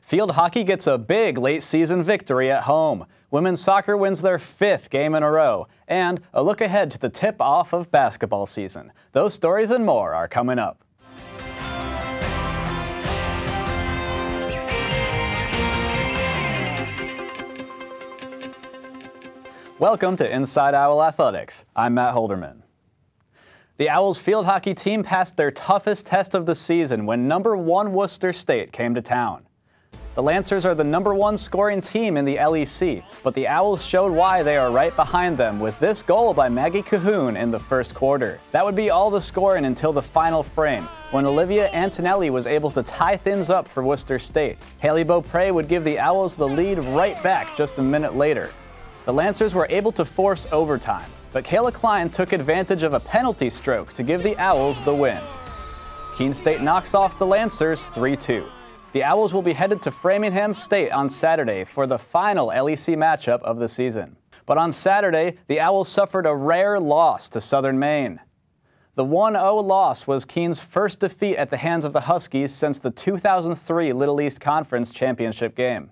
Field hockey gets a big late-season victory at home. Women's soccer wins their 5th game in a row. And a look ahead to the tip-off of basketball season. Those stories and more are coming up. Welcome to Inside Owl Athletics. I'm Matt Holderman. The Owls field hockey team passed their toughest test of the season when #1 Worcester State came to town. The Lancers are the #1 scoring team in the LEC, but the Owls showed why they are right behind them with this goal by Maggie Cahoon in the first quarter. That would be all the scoring until the final frame, when Olivia Antonelli was able to tie things up for Worcester State. Haley Beaupre would give the Owls the lead right back just a minute later. The Lancers were able to force overtime, but Kayla Klein took advantage of a penalty stroke to give the Owls the win. Keene State knocks off the Lancers 3-2. The Owls will be headed to Framingham State on Saturday for the final LEC matchup of the season. But on Saturday, the Owls suffered a rare loss to Southern Maine. The 1-0 loss was Keene's first defeat at the hands of the Huskies since the 2003 Little East Conference Championship game.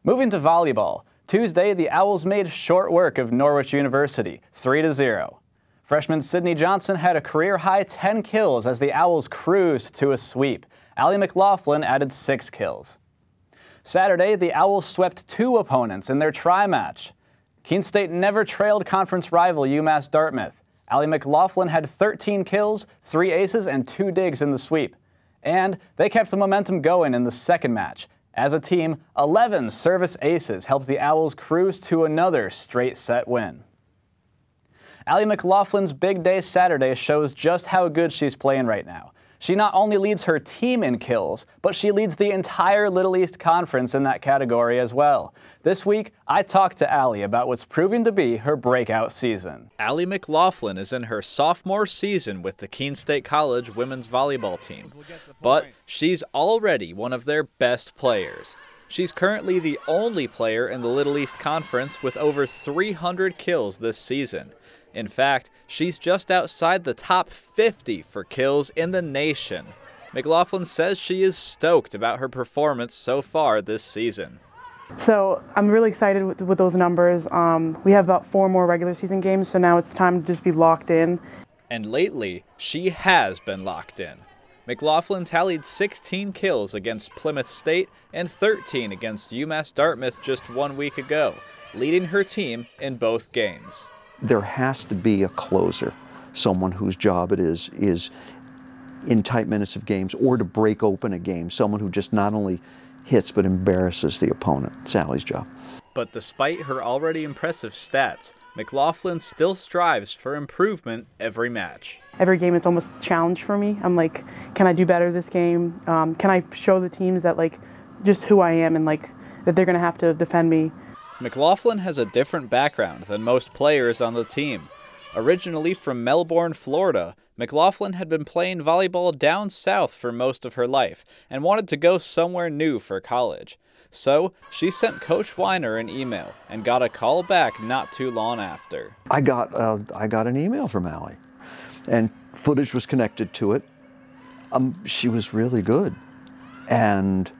Moving to volleyball, Tuesday the Owls made short work of Norwich University, 3-0. Freshman Sydney Johnson had a career-high 10 kills as the Owls cruised to a sweep. Allie McLaughlin added 6 kills. Saturday, the Owls swept 2 opponents in their tri-match. Keene State never trailed conference rival UMass Dartmouth. Allie McLaughlin had 13 kills, 3 aces, and 2 digs in the sweep. And they kept the momentum going in the second match. As a team, 11 service aces helped the Owls cruise to another straight-set win. Allie McLaughlin's big day Saturday shows just how good she's playing right now. She not only leads her team in kills, but she leads the entire Little East Conference in that category as well. This week, I talked to Allie about what's proving to be her breakout season. Allie McLaughlin is in her sophomore season with the Keene State College women's volleyball team, but she's already one of their best players. She's currently the only player in the Little East Conference with over 300 kills this season. In fact, she's just outside the top 50 for kills in the nation. McLaughlin says she is stoked about her performance so far this season. So I'm really excited with those numbers. We have about 4 more regular season games, so now it's time to just be locked in. And lately, she has been locked in. McLaughlin tallied 16 kills against Plymouth State and 13 against UMass Dartmouth just 1 week ago, leading her team in both games. There has to be a closer, someone whose job it is in tight minutes of games or to break open a game, someone who just not only hits but embarrasses the opponent. It's Allie's job. But despite her already impressive stats, McLaughlin still strives for improvement every match. Every game it's almost a challenge for me. I'm like, can I do better this game? Can I show the teams that just who I am and that they're gonna have to defend me? McLaughlin has a different background than most players on the team. Originally from Melbourne, Florida, McLaughlin had been playing volleyball down south for most of her life and wanted to go somewhere new for college. So she sent Coach Weiner an email and got a call back not too long after. I got an email from Allie, and footage was connected to it. She was really good, and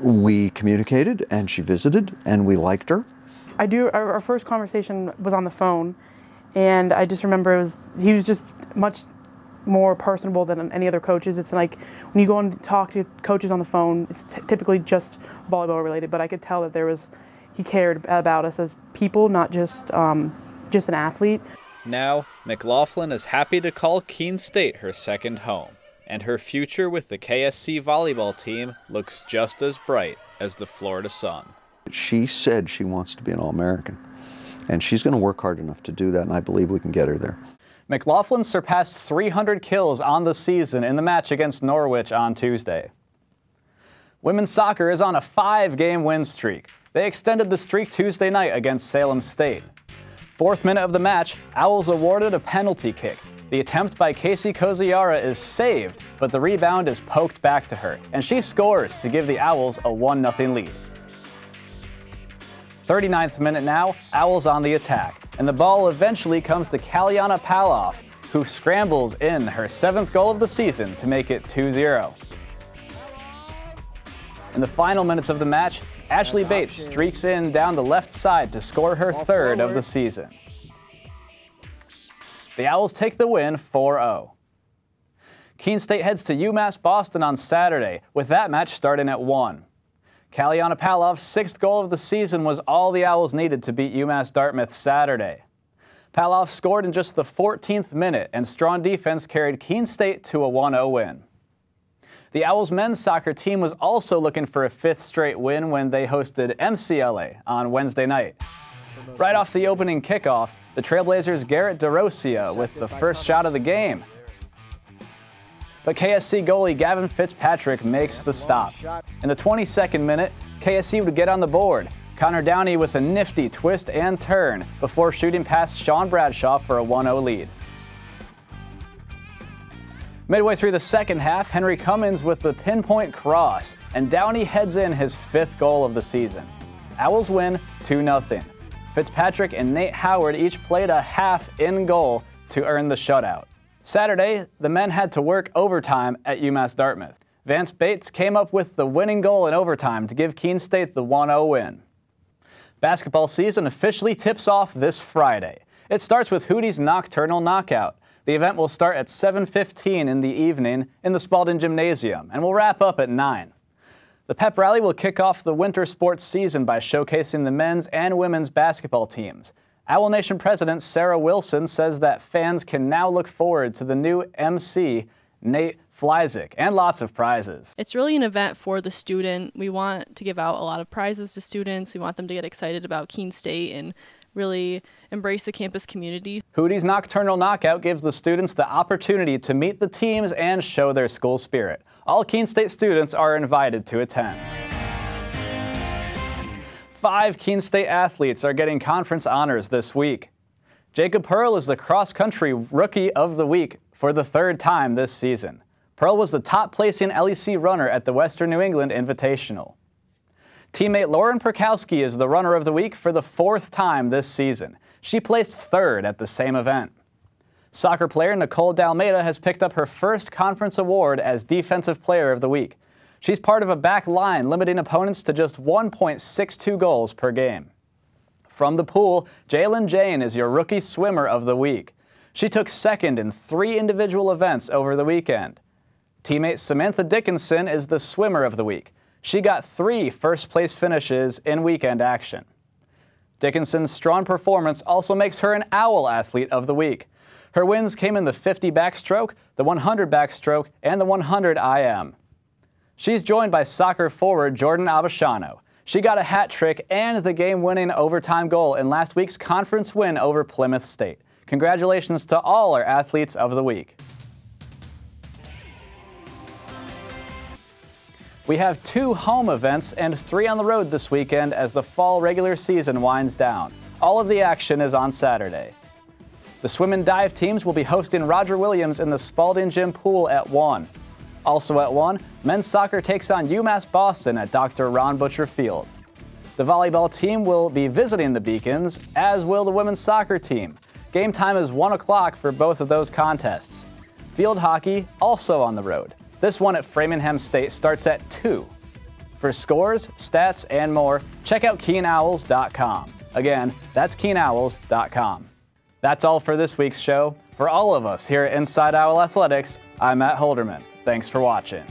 we communicated, and she visited, and we liked her. Our first conversation was on the phone, and I just remember he was just much more personable than any other coaches. It's like when you go and talk to coaches on the phone, it's typically just volleyball related, but I could tell that he cared about us as people, not just an athlete. Now, McLaughlin is happy to call Keene State her second home, and her future with the KSC volleyball team looks just as bright as the Florida sun. She said she wants to be an All-American, and she's going to work hard enough to do that, and I believe we can get her there. McLaughlin surpassed 300 kills on the season in the match against Norwich on Tuesday. Women's soccer is on a 5-game win streak. They extended the streak Tuesday night against Salem State. 4th minute of the match, Owls awarded a penalty kick. The attempt by Casey Koziara is saved, but the rebound is poked back to her, and she scores to give the Owls a 1-0 lead. 39th minute now, Owls on the attack, and the ball eventually comes to Kalyana Paloff, who scrambles in her 7th goal of the season to make it 2-0. In the final minutes of the match, Ashley Bates streaks in down the left side to score her third of the season. The Owls take the win 4-0. Keene State heads to UMass Boston on Saturday, with that match starting at 1. Kaliana Palov's 6th goal of the season was all the Owls needed to beat UMass Dartmouth Saturday. Palov scored in just the 14th minute, and strong defense carried Keene State to a 1-0 win. The Owls men's soccer team was also looking for a 5th straight win when they hosted MCLA on Wednesday night. Right off the opening kickoff, the Trailblazers' Garrett DeRosia with the first shot of the game. But KSC goalie Gavin Fitzpatrick makes the stop. In the 22nd minute, KSC would get on the board. Connor Downey with a nifty twist and turn before shooting past Sean Bradshaw for a 1-0 lead. Midway through the second half, Henry Cummins with the pinpoint cross, and Downey heads in his 5th goal of the season. Owls win 2-0. Fitzpatrick and Nate Howard each played a half in goal to earn the shutout. Saturday, the men had to work overtime at UMass Dartmouth. Vance Bates came up with the winning goal in overtime to give Keene State the 1-0 win. Basketball season officially tips off this Friday. It starts with Hootie's Nocturnal Knockout. The event will start at 7:15 in the evening in the Spalding Gymnasium and will wrap up at 9. The pep rally will kick off the winter sports season by showcasing the men's and women's basketball teams. Owl Nation President Sarah Wilson says that fans can now look forward to the new MC, Nate Flyzik, and lots of prizes. It's really an event for the student. We want to give out a lot of prizes to students. We want them to get excited about Keene State and really embrace the campus community. Hootie's Nocturnal Knockout gives the students the opportunity to meet the teams and show their school spirit. All Keene State students are invited to attend. 5 Keene State athletes are getting conference honors this week. Jacob Pearl is the cross-country Rookie of the Week for the 3rd time this season. Pearl was the top-placing LEC runner at the Western New England Invitational. Teammate Lauren Perkowski is the Runner of the Week for the 4th time this season. She placed 3rd at the same event. Soccer player Nicole Dalmeda has picked up her first conference award as Defensive Player of the Week. She's part of a back line limiting opponents to just 1.62 goals per game. From the pool, Jalen Jane is your Rookie Swimmer of the Week. She took 2nd in 3 individual events over the weekend. Teammate Samantha Dickinson is the Swimmer of the Week. She got 3 first-place finishes in weekend action. Dickinson's strong performance also makes her an Owl Athlete of the Week. Her wins came in the 50 backstroke, the 100 backstroke, and the 100 IM. She's joined by soccer forward Jordan Abashano. She got a hat trick and the game-winning overtime goal in last week's conference win over Plymouth State. Congratulations to all our Athletes of the Week. We have 2 home events and 3 on the road this weekend as the fall regular season winds down. All of the action is on Saturday. The swim and dive teams will be hosting Roger Williams in the Spalding Gym pool at 1. Also at 1, men's soccer takes on UMass Boston at Dr. Ron Butcher Field. The volleyball team will be visiting the Beacons, as will the women's soccer team. Game time is 1 o'clock for both of those contests. Field hockey also on the road. This one at Framingham State starts at 2. For scores, stats, and more, check out KeeneOwls.com. Again, that's KeeneOwls.com. That's all for this week's show. For all of us here at Inside Owl Athletics, I'm Matt Holderman. Thanks for watching.